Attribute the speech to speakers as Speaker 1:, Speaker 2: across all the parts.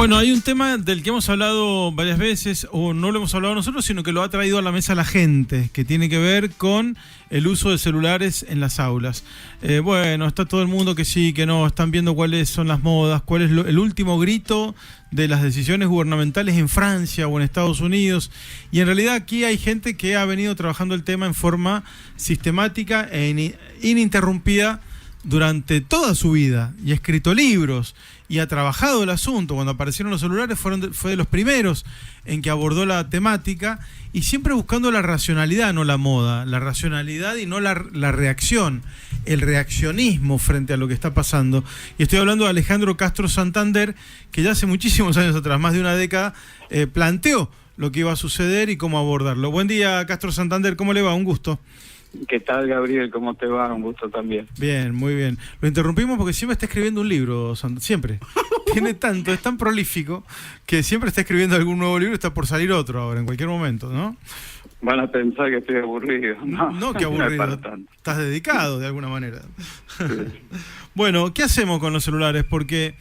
Speaker 1: Bueno, hay un tema del que hemos hablado varias veces, o no lo hemos hablado nosotros, sino que lo ha traído a la mesa la gente, que tiene que ver con el uso de celulares en las aulas. Bueno, está todo el mundo que sí, que no, están viendo cuáles son las modas, cuál es el último grito de las decisiones gubernamentales en Francia o en Estados Unidos. Y en realidad aquí hay gente que ha venido trabajando el tema en forma sistemática e ininterrumpida durante toda su vida, y ha escrito libros y ha trabajado el asunto. Cuando aparecieron los celulares fue de los primeros en que abordó la temática, y siempre buscando la racionalidad, no la moda, la racionalidad y no la reacción, el reaccionismo frente a lo que está pasando. Y estoy hablando de Alejandro Castro Santander, que ya hace muchísimos años atrás, más de una década, planteó lo que iba a suceder y cómo abordarlo. Buen día, Castro Santander, ¿cómo le va? Un gusto.
Speaker 2: ¿Qué tal, Gabriel? ¿Cómo te va? Un gusto también.
Speaker 1: Bien, muy bien. Lo interrumpimos porque siempre está escribiendo un libro, siempre. Tiene tanto, es tan prolífico que siempre está escribiendo algún nuevo libro y está por salir otro ahora, en cualquier momento, ¿no?
Speaker 2: Van a pensar que estoy aburrido.
Speaker 1: No, que aburrido.
Speaker 2: No,
Speaker 1: estás dedicado de alguna manera.
Speaker 2: Sí.
Speaker 1: Bueno, ¿qué hacemos con los celulares? Porque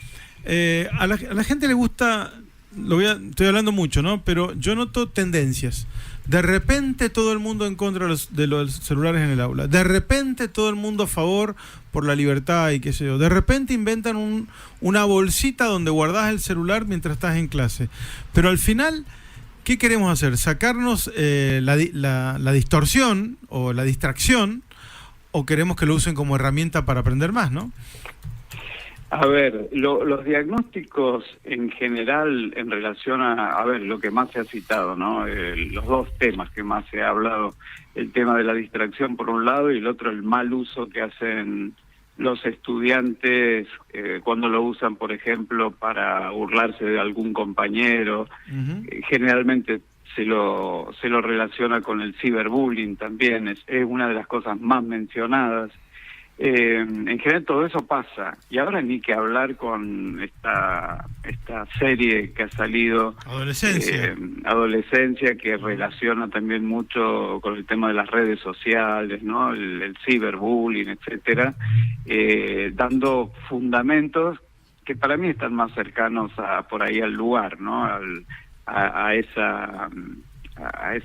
Speaker 1: a la gente le gusta, estoy hablando mucho, ¿no? Pero yo noto tendencias. De repente todo el mundo en contra de los celulares en el aula. De repente todo el mundo a favor por la libertad y qué sé yo. De repente inventan una bolsita donde guardás el celular mientras estás en clase. Pero al final, ¿qué queremos hacer? ¿Sacarnos la distorsión o la distracción? ¿O queremos que lo usen como herramienta para aprender más, no?
Speaker 2: A ver, los diagnósticos en general en relación a ver, lo que más se ha citado, ¿no? Los dos temas que más se ha hablado, el tema de la distracción por un lado y el otro el mal uso que hacen los estudiantes cuando lo usan, por ejemplo, para burlarse de algún compañero. Generalmente se lo relaciona con el ciberbullying también, es una de las cosas más mencionadas. En general todo eso pasa, y ahora ni que hablar con esta serie que ha salido, Adolescencia, que relaciona también mucho con el tema de las redes sociales, ¿no? El ciberbullying, etcétera, dando fundamentos que para mí están más cercanos por ahí al lugar, ¿no? A esa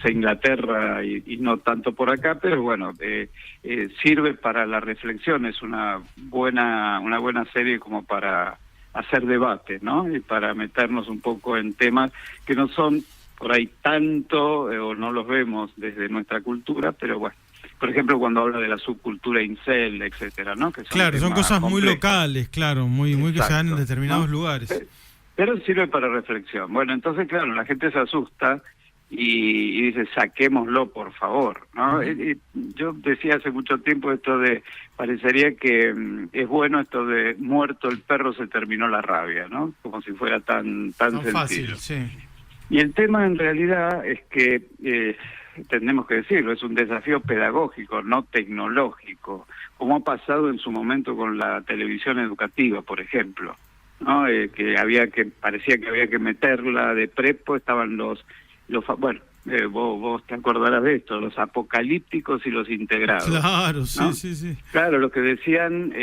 Speaker 2: Inglaterra y no tanto por acá, pero bueno, sirve para la reflexión, es una buena serie como para hacer debate, ¿no? Y para meternos un poco en temas que no son por ahí tanto o no los vemos desde nuestra cultura, pero bueno, por ejemplo cuando habla de la subcultura incel, etcétera, ¿no? Que
Speaker 1: son cosas muy locales, claro, muy que se dan en determinados lugares.
Speaker 2: Pero sirve para reflexión. Bueno, entonces claro, la gente se asusta y dice, saquémoslo, por favor, ¿no? Yo decía hace mucho tiempo esto de, parecería que es bueno esto de muerto el perro se terminó la rabia, ¿no? Como si fuera tan sencillo.
Speaker 1: Fácil, sí.
Speaker 2: Y el tema en realidad es que, tenemos que decirlo, es un desafío pedagógico, no tecnológico, como ha pasado en su momento con la televisión educativa, por ejemplo, ¿no? Parecía que había que meterla de prepo, estaban bueno, vos te acordarás de esto, los apocalípticos y los integrados.
Speaker 1: Claro,
Speaker 2: ¿no?
Speaker 1: Sí.
Speaker 2: Claro, los que decían,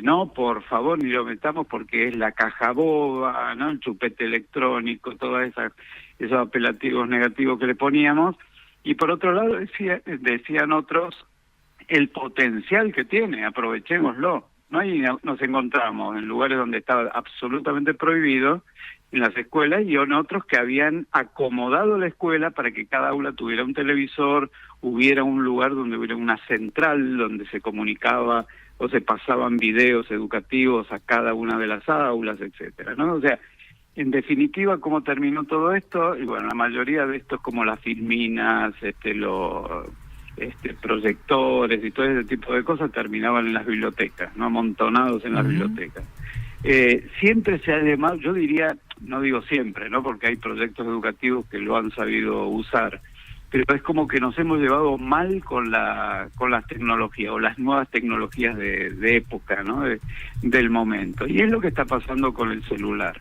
Speaker 2: no, por favor, ni lo metamos porque es la caja boba, ¿no? El chupete electrónico, todos esos apelativos negativos que le poníamos. Y por otro lado decían otros, el potencial que tiene, aprovechémoslo, ¿no? Y nos encontramos en lugares donde estaba absolutamente prohibido, en las escuelas, y en otros que habían acomodado la escuela para que cada aula tuviera un televisor, hubiera un lugar donde hubiera una central donde se comunicaba o se pasaban videos educativos a cada una de las aulas, etcétera, ¿no? O sea, en definitiva, ¿cómo terminó todo esto? Y bueno, la mayoría de estos, como las filminas, los proyectores y todo ese tipo de cosas, terminaban en las bibliotecas, ¿no? Amontonados en las bibliotecas. Siempre se ha llamado, yo diría, no digo siempre, ¿no? Porque hay proyectos educativos que lo han sabido usar, pero es como que nos hemos llevado mal con las tecnologías o las nuevas tecnologías de época, ¿no? Del momento. Y es lo que está pasando con el celular.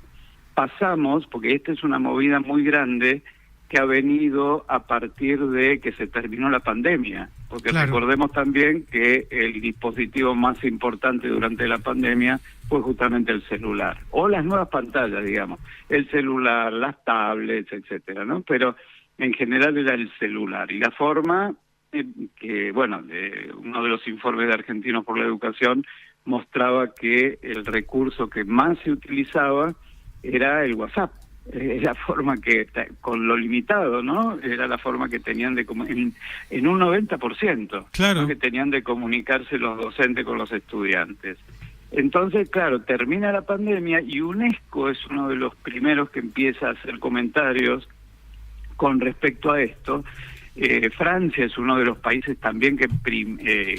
Speaker 2: Pasamos, porque esta es una movida muy grande que ha venido a partir de que se terminó la pandemia. porque
Speaker 1: Claro.
Speaker 2: recordemos también que el dispositivo más importante durante la pandemia fue justamente el celular, o las nuevas pantallas, digamos, el celular, las tablets, etcétera, ¿no? Pero en general era el celular, y la forma que, bueno, uno de los informes de Argentinos por la Educación mostraba que el recurso que más se utilizaba era el WhatsApp. Es la forma que, con lo limitado, ¿no? Era la forma que tenían de en un 90%,
Speaker 1: Claro.
Speaker 2: ¿no? Que tenían de comunicarse los docentes con los estudiantes. Entonces, claro, termina la pandemia y UNESCO es uno de los primeros que empieza a hacer comentarios con respecto a esto. Francia es uno de los países también que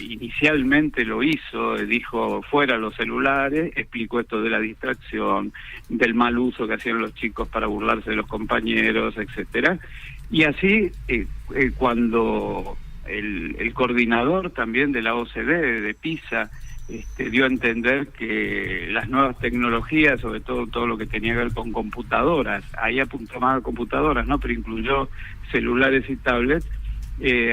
Speaker 2: inicialmente lo hizo, dijo fuera los celulares, explicó esto de la distracción, del mal uso que hacían los chicos para burlarse de los compañeros, etcétera. Y así, cuando el coordinador también de la OCDE, de PISA, dio a entender que las nuevas tecnologías, sobre todo lo que tenía que ver con computadoras, ahí apuntó más a computadoras, ¿no? Pero incluyó celulares y tablets,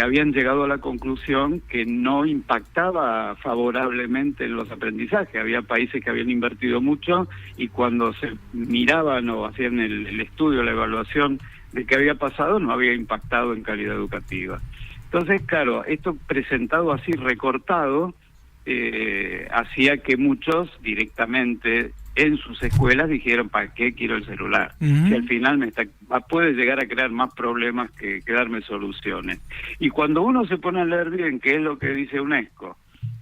Speaker 2: habían llegado a la conclusión que no impactaba favorablemente en los aprendizajes. Había países que habían invertido mucho y cuando se miraban o hacían el estudio, la evaluación de qué había pasado, no había impactado en calidad educativa. Entonces, claro, esto presentado así, recortado, hacía que muchos directamente en sus escuelas dijeron, ¿para qué quiero el celular? Si al final puede llegar a crear más problemas que darme soluciones. Y cuando uno se pone a leer bien qué es lo que dice UNESCO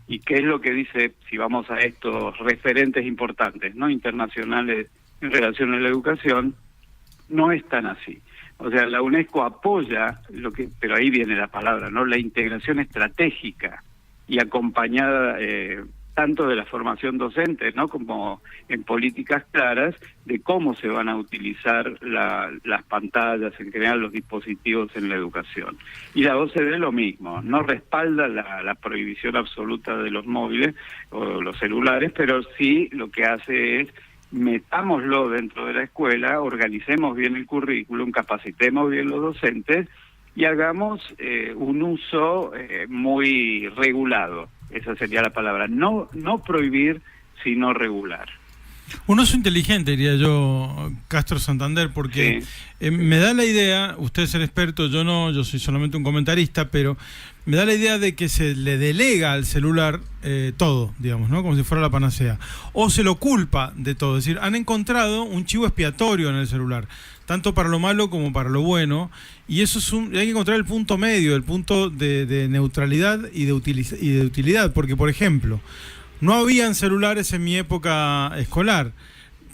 Speaker 2: y qué es lo que dice, si vamos a estos referentes importantes, ¿no?, internacionales en relación a la educación, no es tan así. O sea, la UNESCO apoya pero ahí viene la palabra, ¿no?, la integración estratégica y acompañada tanto de la formación docente, ¿no?, como en políticas claras de cómo se van a utilizar las pantallas, en general los dispositivos en la educación. Y la OCDE lo mismo, no respalda la prohibición absoluta de los móviles o los celulares, pero sí lo que hace es metámoslo dentro de la escuela, organicemos bien el currículum, capacitemos bien los docentes y hagamos un uso muy regulado. Esa sería la palabra. No prohibir, sino regular.
Speaker 1: Un uso inteligente, diría yo, Castro Santander, porque sí, me da la idea, usted es el experto, yo no, yo soy solamente un comentarista, pero me da la idea de que se le delega al celular todo, digamos, ¿no?, como si fuera la panacea. O se lo culpa de todo. Es decir, han encontrado un chivo expiatorio en el celular, tanto para lo malo como para lo bueno, y eso hay que encontrar el punto medio, el punto de neutralidad y de utilidad, porque, por ejemplo, no habían celulares en mi época escolar,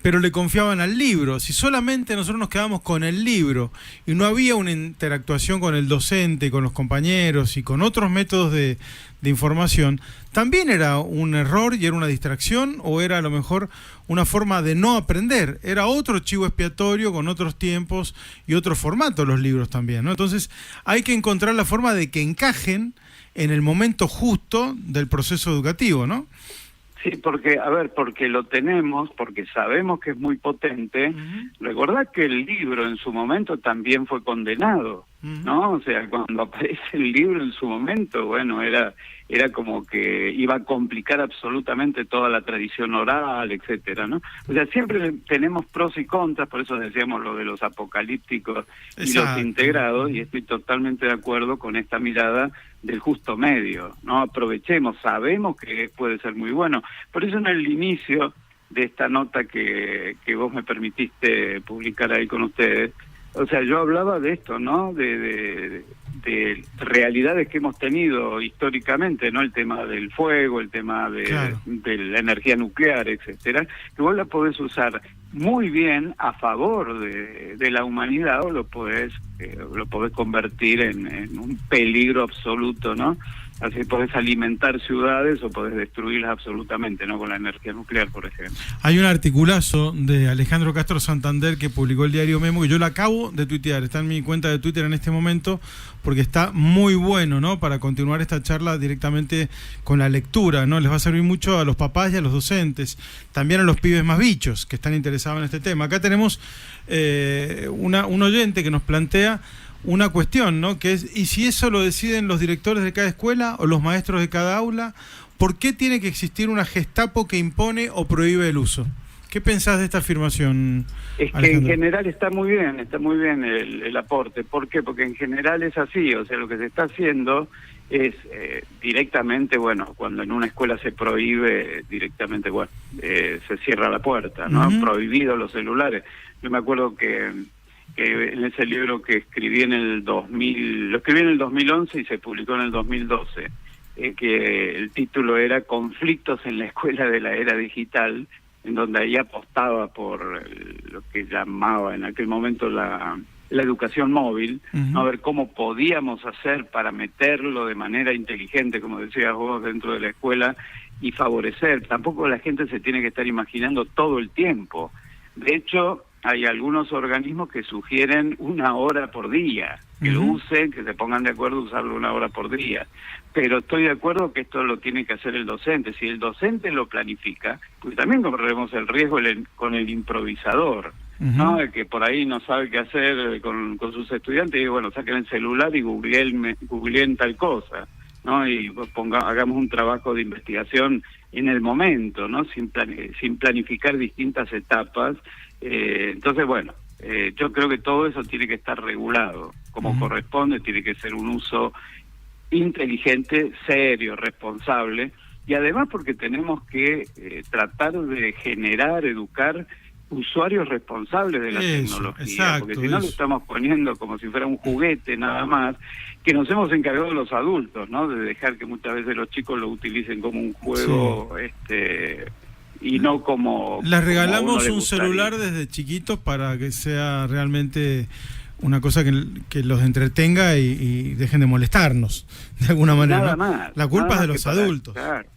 Speaker 1: pero le confiaban al libro. Si solamente nosotros nos quedamos con el libro y no había una interactuación con el docente, con los compañeros y con otros métodos de información, también era un error y era una distracción, o era a lo mejor una forma de no aprender. Era otro chivo expiatorio con otros tiempos y otro formato los libros también, ¿no? Entonces hay que encontrar la forma de que encajen en el momento justo del proceso educativo, ¿no?
Speaker 2: Sí, porque lo tenemos, porque sabemos que es muy potente. Recordad que el libro en su momento también fue condenado, ¿no? O sea, cuando aparece el libro en su momento, bueno, era como que iba a complicar absolutamente toda la tradición oral, etcétera, ¿no? O sea, siempre tenemos pros y contras, por eso decíamos lo de los apocalípticos y los integrados, y estoy totalmente de acuerdo con esta mirada del justo medio, ¿no? Aprovechemos, sabemos que puede ser muy bueno. Por eso en el inicio de esta nota que vos me permitiste publicar ahí con ustedes, o sea, yo hablaba de esto, ¿no?, de realidades que hemos tenido históricamente, ¿no?, el tema del fuego, el tema de la energía nuclear, etcétera, que vos la podés usar muy bien a favor de la humanidad, o lo podés convertir en un peligro absoluto, ¿no? Así podés alimentar ciudades o podés destruirlas absolutamente, ¿no?, con la energía nuclear, por ejemplo.
Speaker 1: Hay un articulazo de Alejandro Castro Santander que publicó el diario Memo, que yo lo acabo de tuitear, está en mi cuenta de Twitter en este momento, porque está muy bueno, ¿no?, para continuar esta charla directamente con la lectura, ¿no? Les va a servir mucho a los papás y a los docentes, también a los pibes más bichos que están interesados en este tema. Acá tenemos un oyente que nos plantea una cuestión, ¿no? Que es, ¿y si eso lo deciden los directores de cada escuela o los maestros de cada aula? ¿Por qué tiene que existir una Gestapo que impone o prohíbe el uso? ¿Qué pensás de esta afirmación,
Speaker 2: Es que
Speaker 1: Alejandro?
Speaker 2: en general está muy bien el aporte. ¿Por qué? Porque en general es así, o sea, lo que se está haciendo es directamente, bueno, cuando en una escuela se prohíbe directamente, bueno, se cierra la puerta, ¿no? Prohibidos los celulares. Yo me acuerdo que en ese libro que escribí en el 2000, lo escribí en el 2011 y se publicó en el 2012, que el título era Conflictos en la escuela de la era digital, en donde ahí apostaba por lo que llamaba en aquel momento la educación móvil, ¿no? A ver cómo podíamos hacer para meterlo de manera inteligente, como decías vos, dentro de la escuela y favorecer. Tampoco la gente se tiene que estar imaginando todo el tiempo. De hecho, hay algunos organismos que sugieren 1 hora por día, que lo usen, que se pongan de acuerdo a usarlo 1 hora por día. Pero estoy de acuerdo que esto lo tiene que hacer el docente. Si el docente lo planifica, pues también corremos el riesgo con el improvisador, ¿no? El que por ahí no sabe qué hacer con sus estudiantes, y bueno, saquen el celular y googleen tal cosa, ¿no? Y hagamos un trabajo de investigación en el momento, ¿no? Sin planificar distintas etapas. Entonces, bueno, yo creo que todo eso tiene que estar regulado como corresponde, tiene que ser un uso inteligente, serio, responsable, y además porque tenemos que tratar de generar, educar usuarios responsables de la tecnología,
Speaker 1: exacto,
Speaker 2: porque si no lo estamos poniendo como si fuera un juguete nada más, que nos hemos encargado los adultos, ¿no? De dejar que muchas veces los chicos lo utilicen como un juego, y no como...
Speaker 1: Les regalamos un celular desde chiquitos para que sea realmente una cosa que los entretenga y dejen de molestarnos, de alguna manera.
Speaker 2: Nada
Speaker 1: ¿no?
Speaker 2: más.
Speaker 1: La culpa
Speaker 2: nada
Speaker 1: es de los adultos.
Speaker 2: Claro.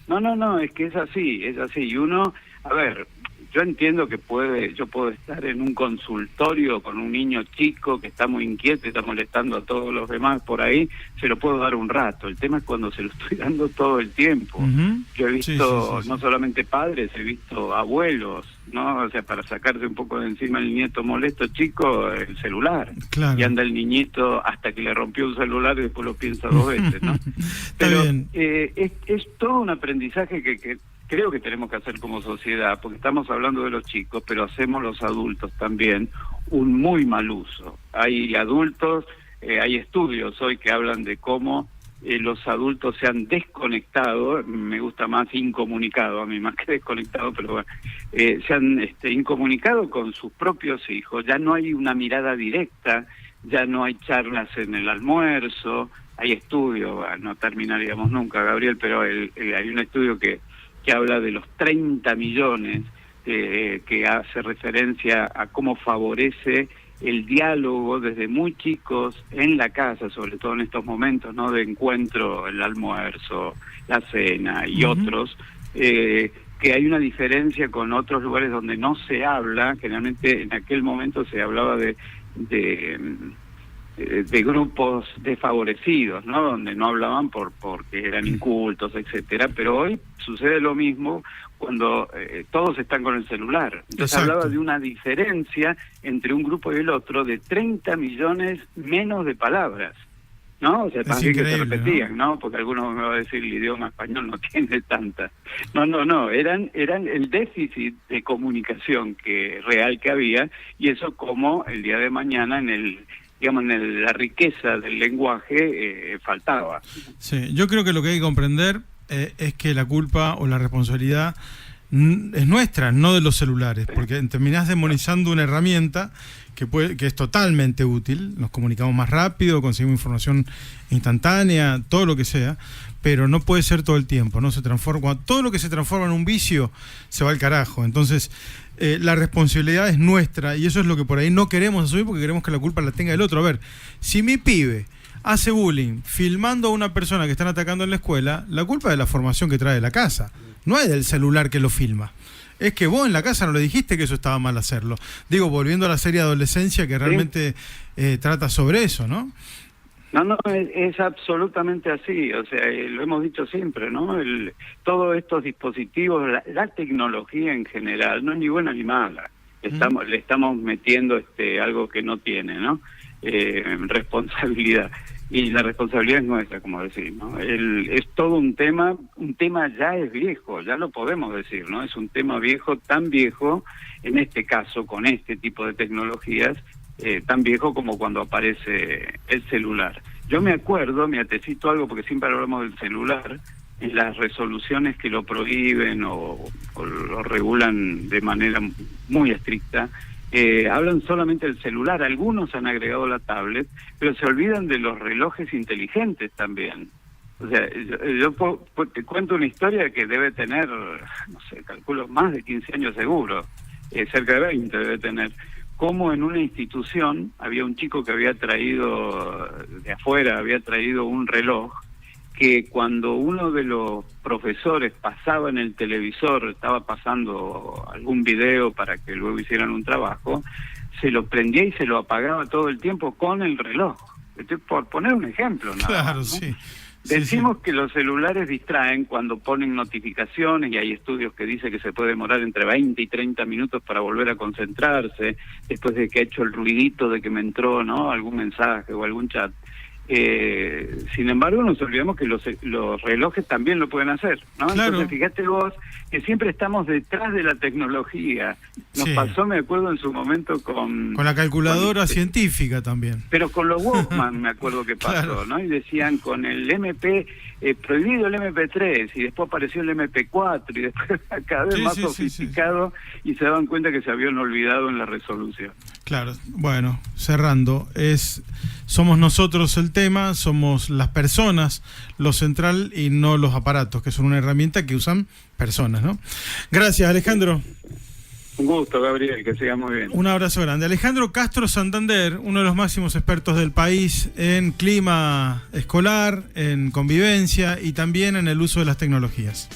Speaker 2: No, es que es así. Y uno, a ver, yo entiendo que yo puedo estar en un consultorio con un niño chico que está muy inquieto y está molestando a todos los demás por ahí, se lo puedo dar un rato. El tema es cuando se lo estoy dando todo el tiempo. Yo he visto no solamente padres, he visto abuelos, ¿no? O sea, para sacarse un poco de encima el nieto molesto chico, el celular.
Speaker 1: Claro.
Speaker 2: Y anda el niñito hasta que le rompió un celular y después lo piensa 2 veces, ¿no? Pero es todo un aprendizaje que creo que tenemos que hacer como sociedad, porque estamos hablando de los chicos, pero hacemos los adultos también un muy mal uso. Hay adultos, hay estudios hoy que hablan de cómo los adultos se han desconectado, me gusta más incomunicado, a mí más que desconectado, pero bueno, se han incomunicado con sus propios hijos, ya no hay una mirada directa, ya no hay charlas en el almuerzo, hay estudios, no terminaríamos nunca, Gabriel, pero hay un estudio que habla de los 30 millones, que hace referencia a cómo favorece el diálogo desde muy chicos en la casa, sobre todo en estos momentos, ¿no? De encuentro, el almuerzo, la cena y otros, que hay una diferencia con otros lugares donde no se habla. Generalmente en aquel momento se hablaba de grupos desfavorecidos, ¿no? Donde no hablaban porque eran incultos, etcétera, pero hoy sucede lo mismo cuando todos están con el celular. Entonces hablaba de una diferencia entre un grupo y el otro de 30 millones menos de palabras, ¿no? O sea, también que se repetían, ¿no? Porque algunos me van a decir el idioma español no tiene tantas. No, eran el déficit de comunicación real que había, y eso como el día de mañana en la riqueza del lenguaje faltaba.
Speaker 1: Sí, yo creo que lo que hay que comprender es que la culpa o la responsabilidad es nuestra, no de los celulares, porque terminás demonizando una herramienta que es totalmente útil, nos comunicamos más rápido, conseguimos información instantánea, todo lo que sea, pero no puede ser todo el tiempo, no se transforma. Todo lo que se transforma en un vicio se va al carajo. Entonces, la responsabilidad es nuestra, y eso es lo que por ahí no queremos asumir, porque queremos que la culpa la tenga el otro. A ver, si mi pibe hace bullying filmando a una persona que están atacando en la escuela, la culpa es de la formación que trae de la casa, no es del celular que lo filma. Es que vos en la casa no le dijiste que eso estaba mal hacerlo. Digo, volviendo a la serie Adolescencia, que realmente trata sobre eso, ¿no?
Speaker 2: No, es absolutamente así. O sea, lo hemos dicho siempre, ¿no? Todos estos dispositivos, la tecnología en general, no es ni buena ni mala. Le estamos metiendo algo que no tiene, ¿no? responsabilidad. Y la responsabilidad es nuestra, como decir, ¿no? Es todo un tema ya es viejo, ya lo podemos decir, ¿no? Es un tema viejo, tan viejo, en este caso, con este tipo de tecnologías, tan viejo como cuando aparece el celular. Yo me atesito algo, porque siempre hablamos del celular, en las resoluciones que lo prohíben o lo regulan de manera muy estricta, hablan solamente del celular. Algunos han agregado la tablet, pero se olvidan de los relojes inteligentes también. O sea, yo te cuento una historia que debe tener, no sé, calculo más de 15 años seguro, cerca de 20 debe tener. Como en una institución había un chico que había traído de afuera, había traído un reloj, que cuando uno de los profesores pasaba en el televisor, estaba pasando algún video para que luego hicieran un trabajo, se lo prendía y se lo apagaba todo el tiempo con el reloj. Por poner un ejemplo, nada
Speaker 1: Claro,
Speaker 2: más, ¿no?
Speaker 1: sí.
Speaker 2: Decimos que los celulares distraen cuando ponen notificaciones, y hay estudios que dicen que se puede demorar entre 20 y 30 minutos para volver a concentrarse, después de que ha hecho el ruidito de que me entró, ¿no?, algún mensaje o algún chat. Sin embargo, nos olvidamos que los relojes también lo pueden hacer, ¿no?
Speaker 1: Claro.
Speaker 2: Entonces, fíjate vos que siempre estamos detrás de la tecnología. Nos
Speaker 1: Sí.
Speaker 2: pasó, me acuerdo, en su momento con
Speaker 1: Con la calculadora científica también.
Speaker 2: pero con los Walkman me acuerdo que pasó,
Speaker 1: Claro.
Speaker 2: ¿no? Y decían con el MP, prohibido el MP3, y después apareció el MP4, y después cada vez
Speaker 1: Sí,
Speaker 2: más
Speaker 1: sí,
Speaker 2: sofisticado, y se daban cuenta que se habían olvidado en la resolución.
Speaker 1: Claro, bueno, cerrando, somos nosotros el tema, somos las personas lo central y no los aparatos, que son una herramienta que usan personas, ¿no? Gracias, Alejandro.
Speaker 2: Un gusto, Gabriel, que siga muy bien.
Speaker 1: Un abrazo grande. Alejandro Castro Santander, uno de los máximos expertos del país en clima escolar, en convivencia y también en el uso de las tecnologías.